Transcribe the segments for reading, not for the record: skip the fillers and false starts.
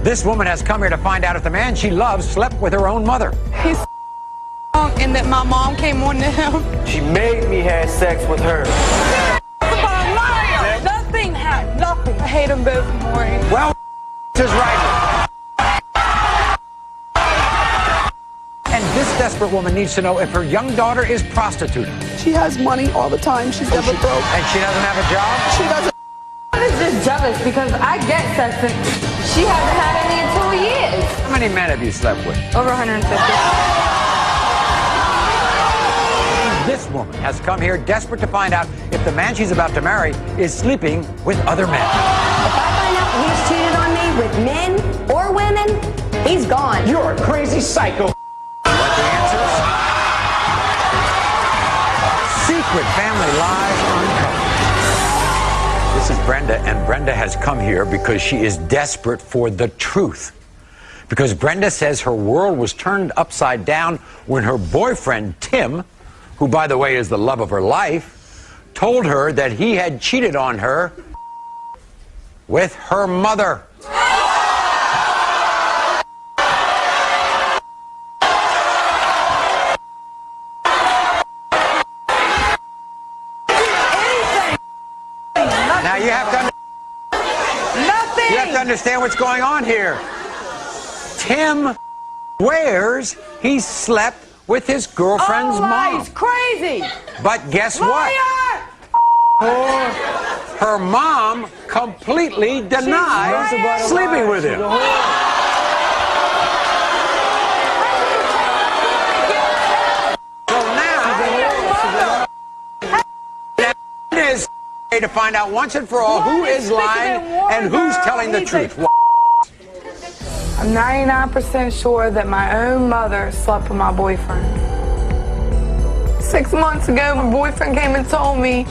This woman has come here to find out if the man she loves slept with her own mother. He's and that my mom came on to him. She made me have sex with her. Liar! Nothing had nothing. I hate them both, Maury. Well, is right. And this desperate woman needs to know if her young daughter is prostituting. She has money all the time. She's never broke. And she doesn't have a job? She doesn't. I was just jealous because I get sex and she hasn't had any in 2 years. How many men have you slept with? Over 150. This woman has come here desperate to find out if the man she's about to marry is sleeping with other men. If I find out he's cheated on me with men or women, he's gone. You're a crazy psycho. What the answers? Secret family lies uncovered. This is Brenda, and Brenda has come here because she is desperate for the truth. Because Brenda says her world was turned upside down when her boyfriend, Tim, who, by the way, is the love of her life, told her that he had cheated on her with her mother. Now you have to understand what's going on here. Tim swears he slept with his girlfriend's mom. He's crazy. But guess what? Her mom completely denies sleeping with him. So now, is to find out once and for all who is lying and who's telling the truth. I'm 99% sure that my own mother slept with my boyfriend. 6 months ago, my boyfriend came and told me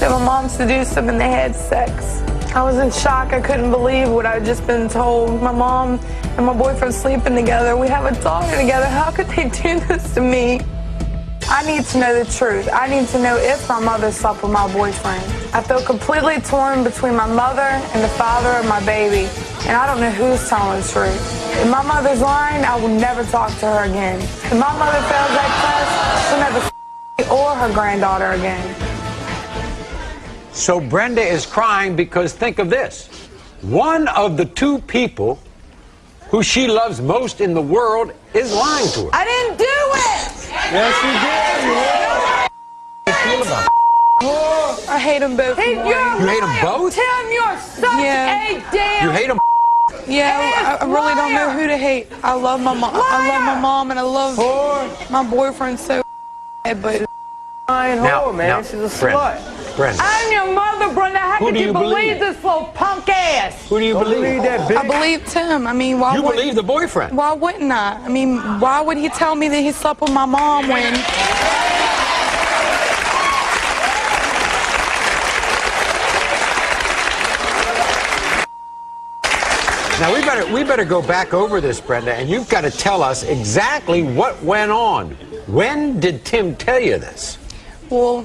that my mom seduced him and they had sex. I was in shock. I couldn't believe what I'd just been told. My mom and my boyfriend sleeping together. We have a daughter together. How could they do this to me? I need to know the truth. I need to know if my mother slept with my boyfriend. I feel completely torn between my mother and the father of my baby, and I don't know who's telling the truth. If my mother's lying, I will never talk to her again. If my mother fails that test, she'll never see me or her granddaughter again. So Brenda is crying because think of this. One of the two people who she loves most in the world is lying to her. I didn't do it! Yes, you did. How do you feel about it? I hate them both. You hate them both? Tim, you're such a damn... You hate them? Yeah, I really don't know who to hate. I love my mom. I love my mom, and I love my boyfriend so bad, but... Man, she's a slut. Brenda. I'm your mother, Brenda. How could you believe this little punk ass? Who do you believe? That bitch. I believe Tim. I mean, why You would... believe the boyfriend? Why wouldn't I? I mean, why would he tell me that he slept with my mom when... Now, we better go back over this, Brenda, and you've got to tell us exactly what went on. When did Tim tell you this? Well,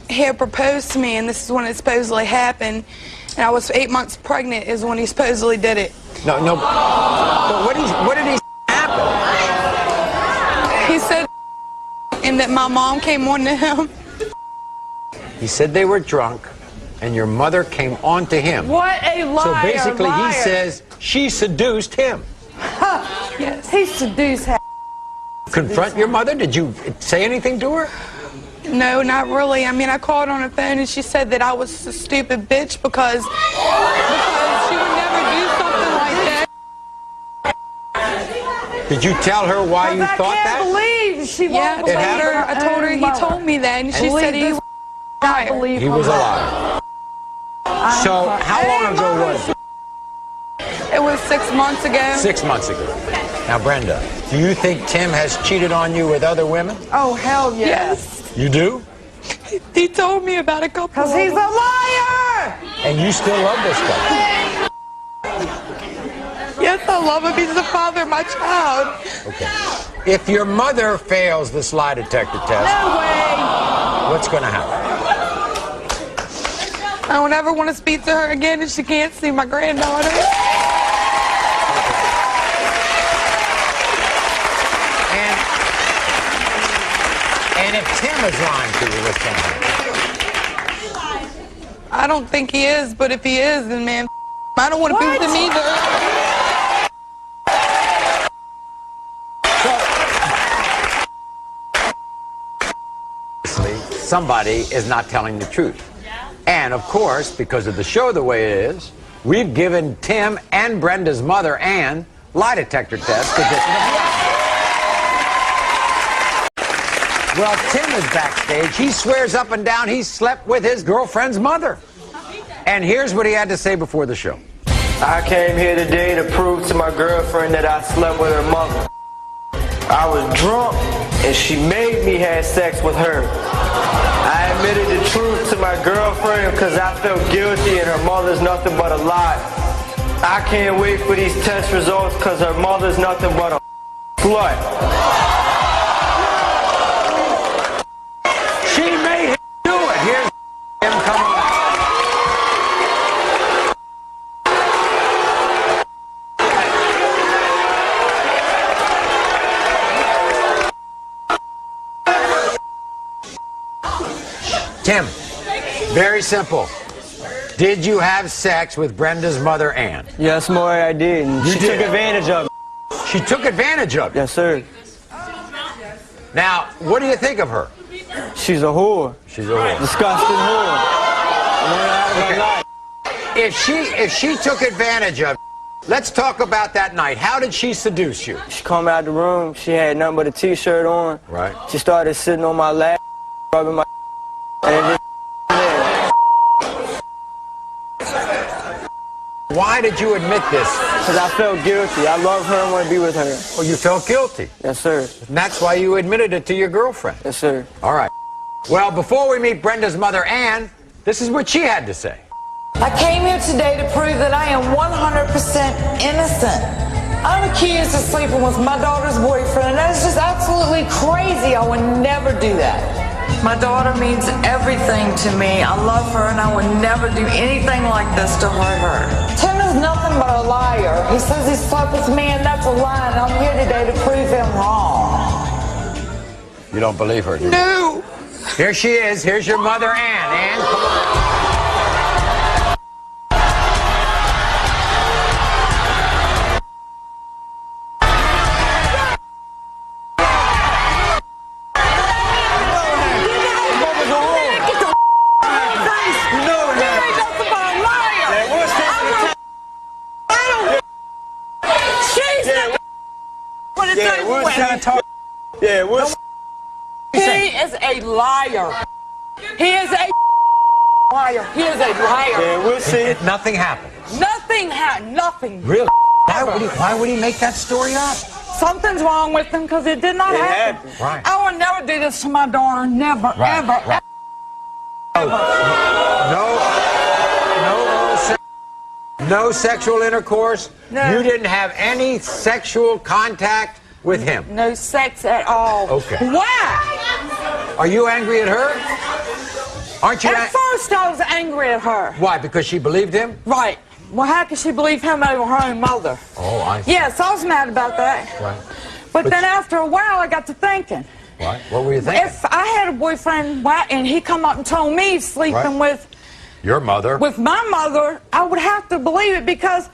he had proposed to me, and this is when it supposedly happened. And I was 8 months pregnant is when he supposedly did it. No. But what did he happen? He said and that my mom came on to him. He said they were drunk, and your mother came on to him. What a liar, So basically, liar. he says she seduced him. Yes. He seduced her. Confront your mother? Did you say anything to her? No, not really. I mean, I called on the phone, and she said that I was a stupid bitch because she would never do something like that. Did you tell her why you thought that? I can't believe she Yeah, won't believe her I told her, own he mother. told me that, and she said he was a liar. Believe He her was a mother. liar. So how long ago was it? It was 6 months ago. 6 months ago. Now, Brenda, do you think Tim has cheated on you with other women? Oh, hell yes. You do? He told me about a couple Because of he's a them. liar. And you still love this guy? Yes, I love him. He's the father of my child. Okay. If your mother fails the lie detector test, No way. what's going to happen? I don't ever want to speak to her again, and she can't see my granddaughter. if Tim is lying to you, what's going on? I don't think he is, but if he is, then man, I don't want to be with him either. Somebody is not telling the truth. And of course, because of the show the way it is, we've given Tim and Brenda's mother, Ann, lie detector tests to get to the bottom. Well, Tim is backstage. He swears up and down he slept with his girlfriend's mother. And here's what he had to say before the show. I came here today to prove to my girlfriend that I slept with her mother. I was drunk and she made me have sex with her. I admitted the truth to my girlfriend because I felt guilty and her mother's nothing but a lie. I can't wait for these test results because her mother's nothing but a slut. She made him do it. Here's him coming out. Tim, very simple. Did you have sex with Brenda's mother, Ann? Yes, Maury, I did. And she took advantage of it. She took advantage of you? Yes, sir. Now, what do you think of her? She's a whore. She's a whore. Disgusting whore. Okay. If she took advantage of you, let's talk about that night. How did she seduce you? She come out the room. She had nothing but a t-shirt on. Right. She started sitting on my lap, rubbing my and Why did you admit this? because I felt guilty. I love her and want to be with her. Oh, you felt guilty. Yes, sir. And that's why you admitted it to your girlfriend. Yes, sir. All right. Well, before we meet Brenda's mother, Ann, this is what she had to say. I came here today to prove that I am 100% innocent. I'm accused of sleeping with my daughter's boyfriend, and that is just absolutely crazy. I would never do that. My daughter means everything to me. I love her, and I would never do anything like this to hurt her. Tim is nothing but a liar. He says he slept with me, and that's a lie, and I'm here today to prove him wrong. You don't believe her, do you? No. Here she is. Here's your mother, Ann. Ann, come on. He is a liar. He is a liar. He is a liar. Yeah, we'll see. Nothing happened. Nothing happened. Nothing. Really? Why would he make that story up? Something's wrong with him because it did not happen. Right. I would never do this to my daughter. Never, ever, right. ever. No sexual intercourse? No. You didn't have any sexual contact with him? No sex at all. Okay. Why? Are you angry at her? Aren't you? At first I was angry at her. Why? Because she believed him? Right. Well, how could she believe him over her own mother? Oh, I see. Yes, I was mad about that. Right. But then after a while, I got to thinking. What? What were you thinking? If I had a boyfriend and he come up and told me he's sleeping with your mother, with my mother, I would have to believe it because,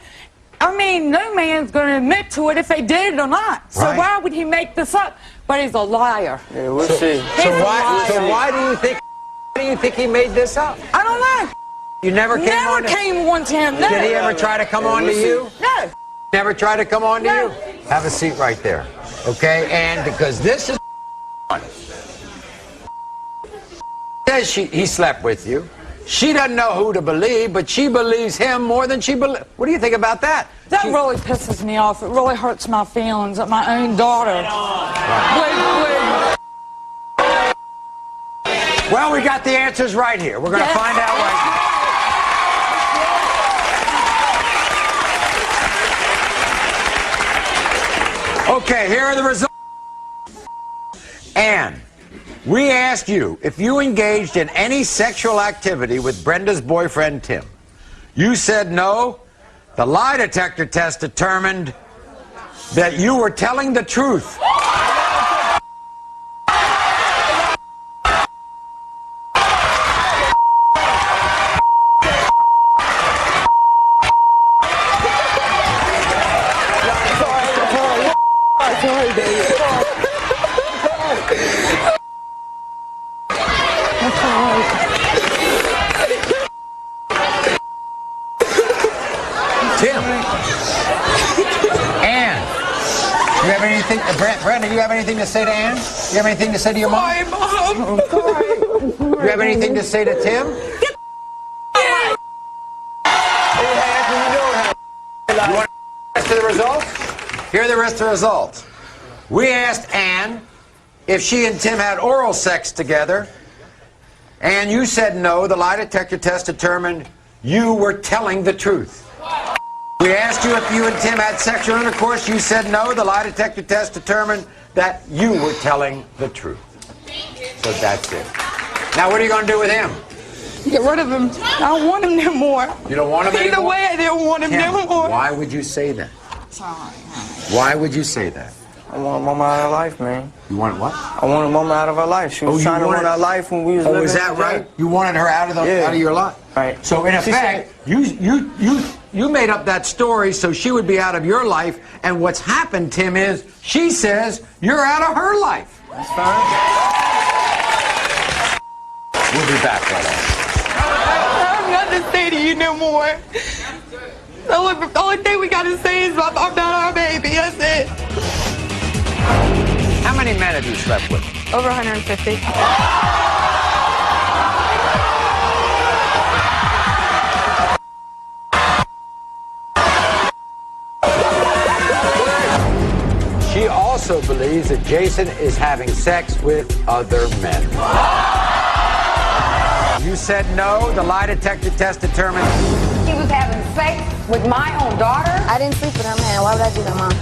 I mean, no man's going to admit to it if they did it or not. So why would he make this up? But he's a liar. Yeah, we'll see. Why do you think he made this up? I don't know. You never came on? Never came on to him. No. Did he ever try to come on to you? No. Never tried to come on to you? Have a seat right there. Okay? And because this is says he slept with you. She doesn't know who to believe, but she believes him more than she believes. What do you think about that? That really pisses me off. It really hurts my feelings that my own daughter Well, we got the answers right here. We're going to find out right now. Okay, here are the results. Ann, we asked you if you engaged in any sexual activity with Brenda's boyfriend, Tim. You said no. The lie detector test determined that you were telling the truth. You have anything, Brenda, you have anything to say to Ann? You have anything to say to your mom? Sorry, Mom. I'm sorry. You have anything to say to Tim? You want the rest of the results? Here are the rest of the results. We asked Ann if she and Tim had oral sex together, and you said no. The lie detector test determined you were telling the truth. We asked you if you and Tim had sexual intercourse. You said no. The lie detector test determined that you were telling the truth. So that's it. Now, what are you going to do with him? Get rid of him. I don't want him no more. You don't want him anymore? Either way, I didn't want him no more. Why would you say that? Why would you say that? I want mama out of her life, man. You want what? I wanted mama out of her life. She was trying to run our life when we was living. Oh, is that right? You wanted her out of your life? Right. So in effect, you made up that story so she would be out of your life, and what's happened, Tim, is she says you're out of her life. That's fine. We'll be back right on. I have nothing to say to you no more. The only thing we got to say is I'm not our baby. That's it. How many men have you slept with? Over 150. She also believes that Jason is having sex with other men. You said no. The lie detector test determined He was having sex with my own daughter. I didn't sleep with her, man. Why would I do that, Mom?